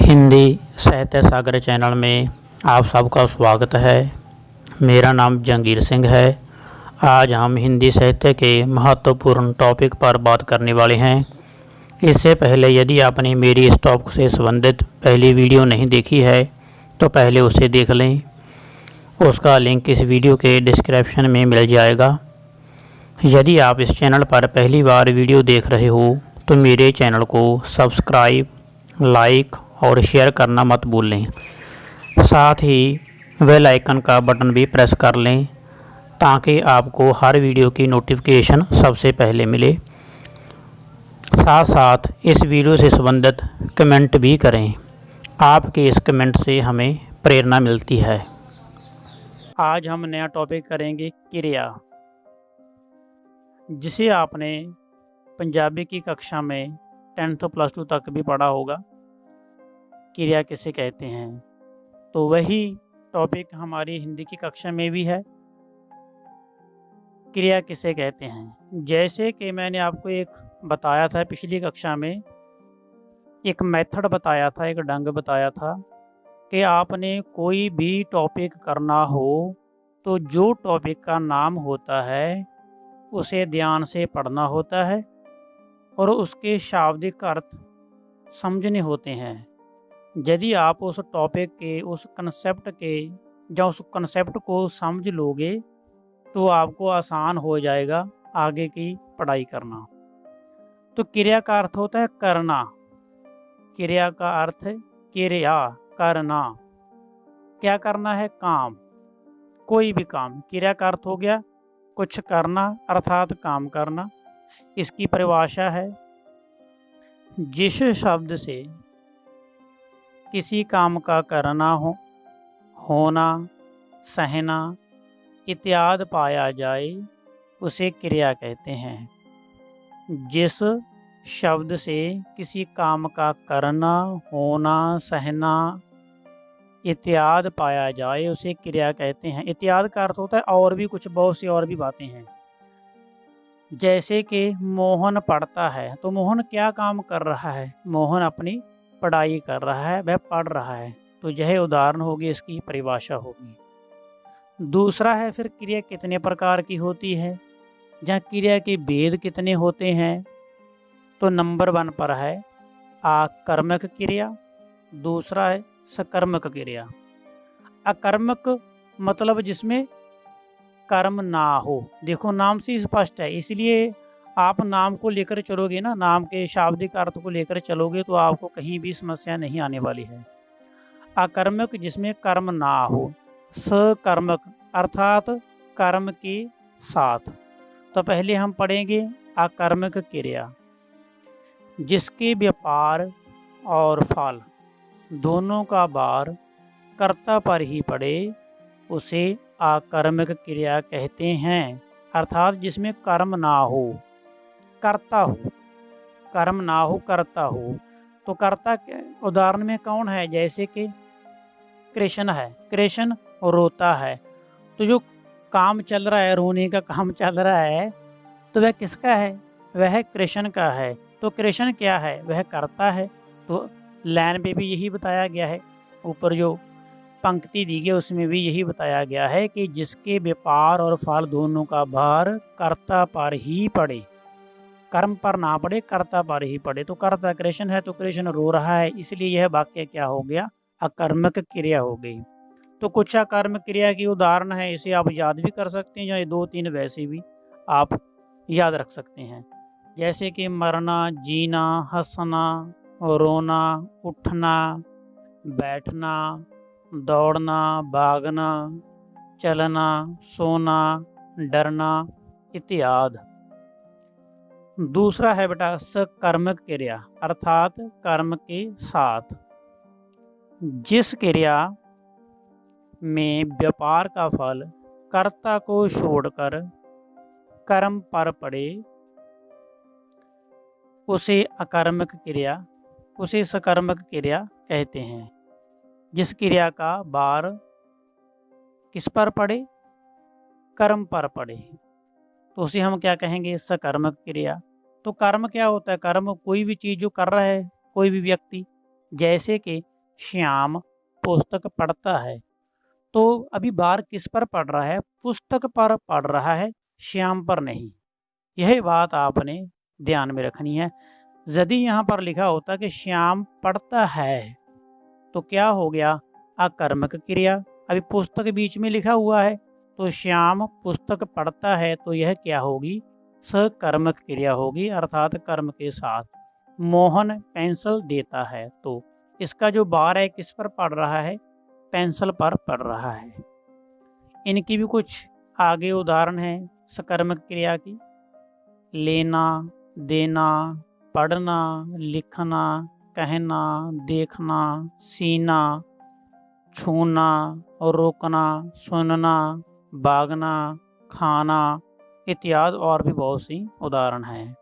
हिंदी साहित्य सागर चैनल में आप सबका स्वागत है। मेरा नाम जहांगीर सिंह है। आज हम हिंदी साहित्य के महत्वपूर्ण टॉपिक पर बात करने वाले हैं। इससे पहले यदि आपने मेरी इस टॉपिक से संबंधित पहली वीडियो नहीं देखी है तो पहले उसे देख लें। उसका लिंक इस वीडियो के डिस्क्रिप्शन में मिल जाएगा। यदि आप इस चैनल पर पहली बार वीडियो देख रहे हो तो मेरे चैनल को सब्सक्राइब, लाइक और शेयर करना मत भूलें। साथ ही बेल आइकन का बटन भी प्रेस कर लें ताकि आपको हर वीडियो की नोटिफिकेशन सबसे पहले मिले। साथ साथ इस वीडियो से संबंधित कमेंट भी करें। आपके इस कमेंट से हमें प्रेरणा मिलती है। आज हम नया टॉपिक करेंगे क्रिया, जिसे आपने पंजाबी की कक्षा में 10th प्लस 2 तक भी पढ़ा होगा। क्रिया किसे कहते हैं, तो वही टॉपिक हमारी हिंदी की कक्षा में भी है। क्रिया किसे कहते हैं, जैसे कि मैंने आपको एक बताया था पिछली कक्षा में, एक मेथड बताया था, एक ढंग बताया था कि आपने कोई भी टॉपिक करना हो तो जो टॉपिक का नाम होता है उसे ध्यान से पढ़ना होता है और उसके शाब्दिक अर्थ समझने होते हैं। यदि आप उस टॉपिक के, उस कंसेप्ट के या उस कंसेप्ट को समझ लोगे तो आपको आसान हो जाएगा आगे की पढ़ाई करना। तो क्रिया का अर्थ होता है करना। क्रिया का अर्थ है क्रिया, करना। क्या करना है? काम, कोई भी काम। क्रिया का अर्थ हो गया कुछ करना, अर्थात काम करना। इसकी परिभाषा है, जिस शब्द से किसी काम का करना होना, सहना इत्यादि पाया जाए उसे क्रिया कहते हैं। जिस शब्द से किसी काम का करना, होना, सहना इत्यादि पाया जाए उसे क्रिया कहते हैं। इत्यादि का अर्थ होता है और भी कुछ, बहुत सी और भी बातें हैं। जैसे कि मोहन पढ़ता है, तो मोहन क्या काम कर रहा है? मोहन अपनी पढ़ाई कर रहा है, वह पढ़ रहा है। तो यह उदाहरण होगी, इसकी परिभाषा होगी। दूसरा है फिर क्रिया कितने प्रकार की होती है, जहाँ क्रिया के भेद कितने होते हैं। तो नंबर 1 पर है आकर्मक क्रिया, दूसरा है सकर्मक क्रिया। अकर्मक मतलब जिसमें कर्म ना हो। देखो नाम से स्पष्ट है, इसलिए आप नाम को लेकर चलोगे ना, नाम के शाब्दिक अर्थ को लेकर चलोगे तो आपको कहीं भी समस्या नहीं आने वाली है। अकर्मक जिसमें कर्म ना हो। सकर्मक अर्थात कर्म के साथ। तो पहले हम पढ़ेंगे अकर्मक क्रिया, जिसके व्यापार और फल दोनों का भार कर्ता पर ही पड़े उसे अकर्मक क्रिया कहते हैं। अर्थात जिसमें कर्म ना हो, कर्ता हो। कर्म ना हो, कर्ता हो। तो कर्ता के उदाहरण में कौन है? जैसे कि कृष्ण है, कृष्ण रोता है। तो जो काम चल रहा है, रोने का काम चल रहा है, तो वह किसका है? वह कृष्ण का है। तो कृष्ण क्या है? वह कर्ता है। तो लाइन पे भी यही बताया गया है, ऊपर जो पंक्ति दी गई उसमें भी यही बताया गया है कि जिसके व्यापार और फल दोनों का भार कर्ता पर ही पड़े, कर्म पर ना पड़े, कर्ता पर ही पड़े। तो कर्ता कृष्ण है, तो कृष्ण रो रहा है, इसलिए यह वाक्य क्या हो गया? अकर्मक क्रिया हो गई। तो कुछ अकर्मक क्रिया की उदाहरण है, इसे आप याद भी कर सकते हैं, या 2-3 वैसे भी आप याद रख सकते हैं। जैसे कि मरना, जीना, हंसना, रोना, उठना, बैठना, दौड़ना, भागना, चलना, सोना, डरना इत्यादि। दूसरा है बेटा सकर्मक क्रिया, अर्थात कर्म के साथ। जिस क्रिया में व्यापार का फल कर्ता को छोड़कर कर्म पर पड़े उसे अकर्मक क्रिया, उसे सकर्मक क्रिया कहते हैं। जिस क्रिया का भार किस पर पड़े? कर्म पर पड़े, तो उसे हम क्या कहेंगे? सकर्मक क्रिया। तो कर्म क्या होता है? कर्म कोई भी चीज़ जो कर रहा है कोई भी व्यक्ति, जैसे कि श्याम पुस्तक पढ़ता है। तो अभी बार किस पर पढ़ रहा है? पुस्तक पर पढ़ रहा है, श्याम पर नहीं। यही बात आपने ध्यान में रखनी है। यदि यहाँ पर लिखा होता कि श्याम पढ़ता है तो क्या हो गया? अकर्मक क्रिया। अभी पुस्तक बीच में लिखा हुआ है तो श्याम पुस्तक पढ़ता है तो यह क्या होगी? सकर्मक क्रिया होगी, अर्थात कर्म के साथ। मोहन पेंसिल देता है, तो इसका जो बार है किस पर पढ़ रहा है? पेंसिल पर पढ़ रहा है। इनकी भी कुछ आगे उदाहरण है सकर्मक क्रिया की। लेना, देना, पढ़ना, लिखना, कहना, देखना, सीना, छूना और रोकना, सुनना, भागना, खाना इत्यादि और भी बहुत सी उदाहरण हैं।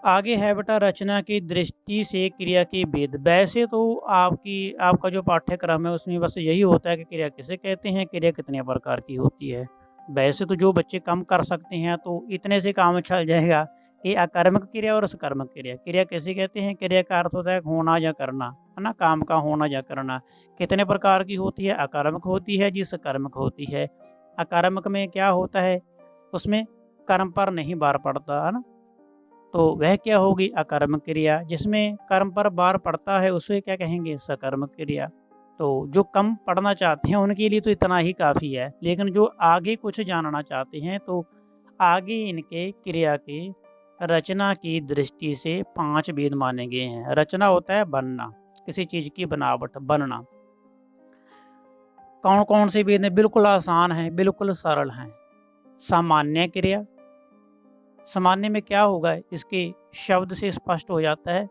आगे है बेटा रचना की दृष्टि से क्रिया के भेद। वैसे तो आपका जो पाठ्यक्रम है उसमें बस यही होता है कि क्रिया किसे कहते हैं, क्रिया कितने प्रकार की होती है। वैसे तो जो बच्चे कम कर सकते हैं तो इतने से काम चल जाएगा कि अकर्मक क्रिया और सकर्मक क्रिया। क्रिया किसे कहते हैं? क्रिया का अर्थ होता है होना या करना, है ना, काम का होना या करना। कितने प्रकार की होती है? अकर्मक होती है जी, सकर्मक होती है। अकर्मक में क्या होता है? उसमें कर्म पर नहीं बार पड़ता, है ना, तो वह क्या होगी? अकर्मक क्रिया। जिसमें कर्म पर बार पड़ता है उसे क्या कहेंगे? सकर्मक क्रिया। तो जो कम पढ़ना चाहते हैं उनके लिए तो इतना ही काफ़ी है, लेकिन जो आगे कुछ जानना चाहते हैं तो आगे इनके क्रिया के रचना की दृष्टि से 5 भेद माने गए हैं। रचना होता है बनना, किसी चीज़ की बनावट, बनना। कौन कौन से भेद हैं? बिल्कुल आसान है, बिल्कुल सरल हैं। सामान्य क्रिया। सामान्य में क्या होगा? इसके शब्द से स्पष्ट हो जाता है।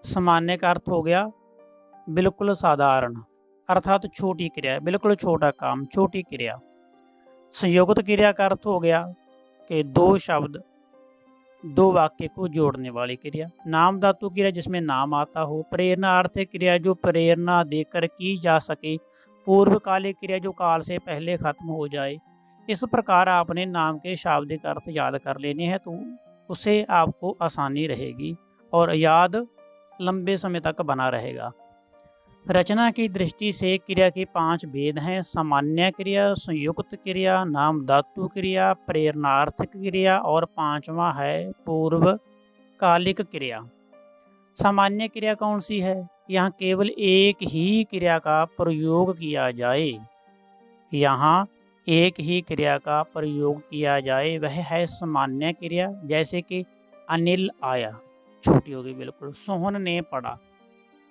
सामान्य का अर्थ हो गया बिल्कुल साधारण, अर्थात छोटी क्रिया, बिल्कुल छोटा काम, छोटी क्रिया। संयुक्त क्रिया का अर्थ हो गया कि 2 शब्द 2 वाक्य को जोड़ने वाली क्रिया। नाम धातु क्रिया जिसमें नाम आता हो। प्रेरणार्थक क्रिया जो प्रेरणा देकर की जा सके। पूर्वकालिक क्रिया जो काल से पहले खत्म हो जाए। इस प्रकार आपने नाम के शाब्दिक अर्थ याद कर लेने हैं तो उसे आपको आसानी रहेगी और याद लंबे समय तक बना रहेगा। रचना की दृष्टि से क्रिया के 5 भेद हैं। सामान्य क्रिया, संयुक्त क्रिया, नाम धातु क्रिया, प्रेरणार्थक क्रिया और 5वां है पूर्वकालिक क्रिया। सामान्य क्रिया कौन सी है? यहाँ केवल एक ही क्रिया का प्रयोग किया जाए। यहाँ एक ही क्रिया का प्रयोग किया जाए, वह है सामान्य क्रिया। जैसे कि अनिल आया, छोटी होगी बिल्कुल। सोहन ने पढ़ा,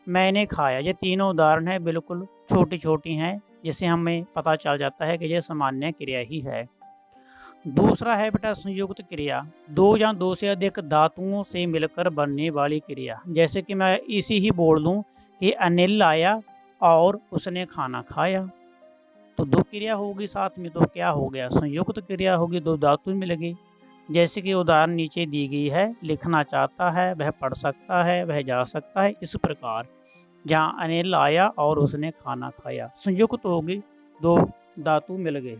मैंने खाया। ये तीनों उदाहरण हैं, बिल्कुल छोटी छोटी हैं, जिससे हमें पता चल जाता है कि यह सामान्य क्रिया ही है। दूसरा है बेटा संयुक्त क्रिया। 2 या 2 से अधिक धातुओं से मिलकर बनने वाली क्रिया। जैसे कि मैं इसी ही बोल दूं कि अनिल आया और उसने खाना खाया, तो 2 क्रिया होगी साथ में, तो क्या हो गया? संयुक्त क्रिया होगी, 2 धातु मिल गई। जैसे कि उदाहरण नीचे दी गई है, लिखना चाहता है, वह पढ़ सकता है, वह जा सकता है। इस प्रकार जहाँ अनिल आया और उसने खाना खाया, संयुक्त होगी, 2 धातु मिल गए।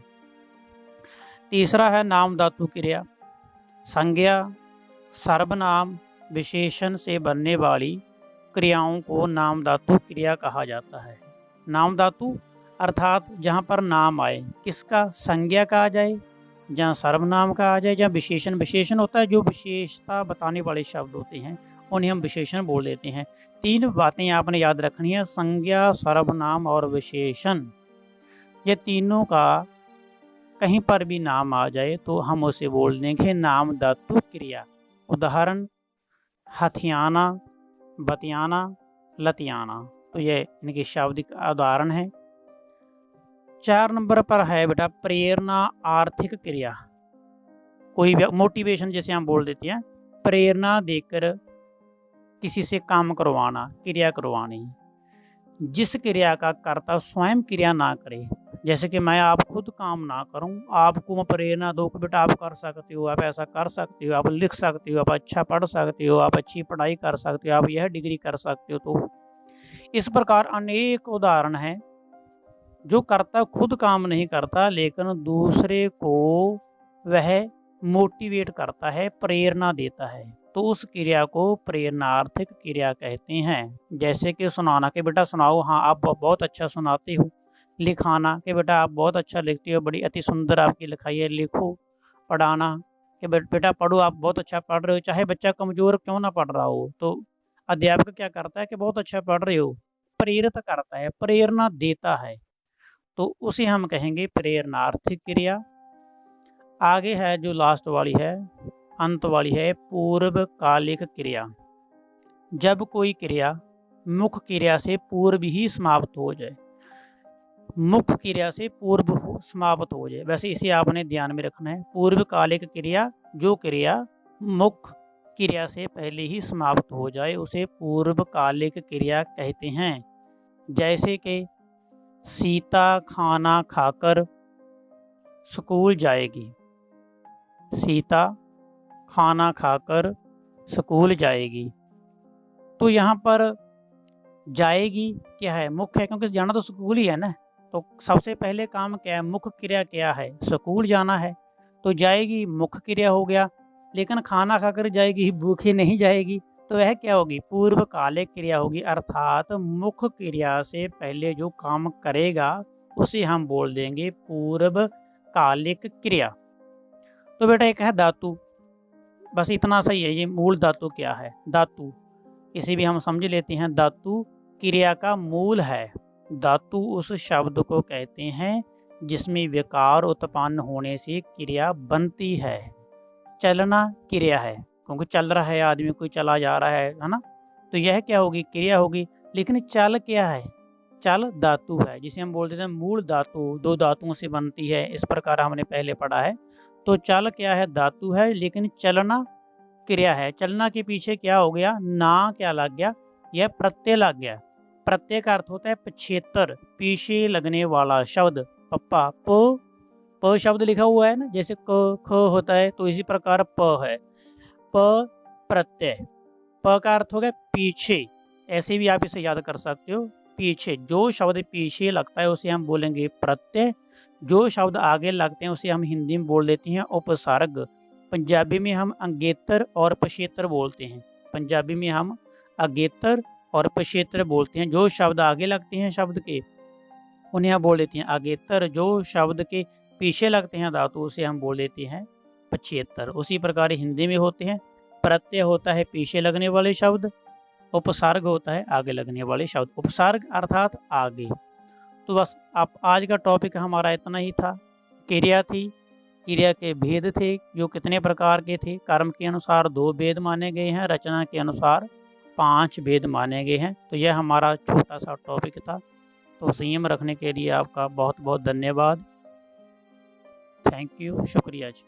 तीसरा है नाम धातु क्रिया। संज्ञा, सर्वनाम, विशेषण से बनने वाली क्रियाओं को नाम धातु क्रिया कहा जाता है। नाम धातु अर्थात जहाँ पर नाम आए, किसका? संज्ञा का आ जाए, जहाँ सर्वनाम का आ जाए, जहाँ विशेषण। विशेषण होता है जो विशेषता बताने वाले शब्द होते हैं, उन्हें हम विशेषण बोल देते हैं। 3 बातें आपने याद रखनी है, संज्ञा, सर्वनाम और विशेषण। ये तीनों का कहीं पर भी नाम आ जाए तो हम उसे बोल देंगे नाम धातु क्रिया। उदाहरण हथियाना, बतियाना, लतियाना। तो ये इनके शाब्दिक उदाहरण है। 4 नंबर पर है बेटा प्रेरणा आर्थिक क्रिया। कोई मोटिवेशन जैसे हम बोल देते हैं, प्रेरणा देकर किसी से काम करवाना, क्रिया करवानी। जिस क्रिया का कर्ता स्वयं क्रिया ना करे, जैसे कि मैं आप खुद काम ना करूं, आपको मैं प्रेरणा दो कि बेटा आप कर सकते हो, आप ऐसा कर सकते हो, आप लिख सकते हो, आप अच्छा पढ़ सकते हो, आप अच्छी पढ़ाई कर सकते हो, आप यह डिग्री कर सकते हो। तो इस प्रकार अनेक उदाहरण हैं। जो कर्ता खुद काम नहीं करता लेकिन दूसरे को वह मोटिवेट करता है, प्रेरणा देता है। तो उस क्रिया को प्रेरणार्थक क्रिया कहते हैं। जैसे कि सुनाना कि बेटा सुनाओ, हाँ आप बहुत अच्छा सुनाते हो। लिखाना कि बेटा आप बहुत अच्छा लिखते हो, बड़ी अति सुंदर आपकी लिखाई है, लिखो। पढ़ाना कि बेटा पढ़ो, आप बहुत अच्छा पढ़ रहे हो, चाहे बच्चा कमज़ोर क्यों ना पढ़ रहा हो। तो अध्यापक क्या करता है कि बहुत अच्छा पढ़ रहे हो, प्रेरित करता है, प्रेरणा देता है, तो उसे हम कहेंगे प्रेरणार्थक क्रिया। आगे है जो लास्ट वाली है, अंत वाली है, पूर्वकालिक क्रिया। जब कोई क्रिया मुख्य क्रिया से पूर्व ही समाप्त हो जाए, मुख्य क्रिया से पूर्व समाप्त हो जाए, वैसे इसे आपने ध्यान में रखना है। पूर्वकालिक क्रिया, जो क्रिया मुख्य क्रिया से पहले ही समाप्त हो जाए उसे पूर्वकालिक क्रिया कहते हैं। जैसे कि सीता खाना खाकर स्कूल जाएगी। सीता खाना खाकर स्कूल जाएगी, तो यहाँ पर जाएगी क्या है, मुख्य है, क्योंकि जाना तो स्कूल ही है ना। तो सबसे पहले काम क्या है, मुख्य क्रिया क्या है, स्कूल जाना है, तो जाएगी मुख्य क्रिया हो गया। लेकिन खाना खाकर जाएगी, भूखी नहीं जाएगी, तो वह क्या होगी, पूर्वकालिक क्रिया होगी। अर्थात मुख्य क्रिया से पहले जो काम करेगा उसे हम बोल देंगे पूर्वकालिक क्रिया। तो बेटा एक है धातु, बस इतना सही है। ये मूल धातु क्या है, धातु इसे भी हम समझ लेते हैं। धातु क्रिया का मूल है। धातु उस शब्द को कहते हैं जिसमें विकार उत्पन्न होने से क्रिया बनती है। चलना क्रिया है, क्योंकि चल रहा है आदमी, कोई चला जा रहा है ना, तो यह क्या होगी, क्रिया होगी। लेकिन चल क्या है, चल धातु है, जिसे हम बोल देते हैं मूल धातु, दो धातुओं से बनती है, इस प्रकार हमने पहले पढ़ा है। तो चल क्या है, धातु है, लेकिन चलना क्रिया है। चलना के पीछे क्या हो गया, ना क्या लग गया, यह प्रत्यय लग गया। प्रत्यय का अर्थ होता है पिछेतर, पीछे लगने वाला शब्द। पप्पा प शब्द लिखा हुआ है ना, जैसे क ख होता है, तो इसी प्रकार प है, प प्रत्यय। प का अर्थ हो गया पीछे, ऐसे भी आप इसे याद कर सकते हो, पीछे। जो शब्द पीछे लगता है उसे हम बोलेंगे प्रत्यय, जो शब्द आगे लगते हैं उसे हम हिंदी में बोल देते हैं उपसर्ग। पंजाबी में हम अगेतर और पछेतर बोलते हैं, पंजाबी में हम अगेतर और पछेतर बोलते हैं। जो शब्द आगे लगते हैं शब्द के उन्हें हम बोल देते हैं अगेतर, जो शब्द के पीछे लगते हैं धातु उसे हम बोल देते हैं पछेतर। उसी प्रकार हिंदी में होते हैं, प्रत्यय होता है पीछे लगने वाले शब्द, उपसर्ग होता है आगे लगने वाले शब्द, उपसर्ग अर्थात आगे। तो बस आप आज का टॉपिक हमारा इतना ही था। क्रिया थी, क्रिया के भेद थे जो कितने प्रकार के थे, कर्म के अनुसार 2 भेद माने गए हैं, रचना के अनुसार 5 भेद माने गए हैं। तो यह हमारा छोटा सा टॉपिक था। तो संयम रखने के लिए आपका बहुत बहुत धन्यवाद। थैंक यू, शुक्रिया जी।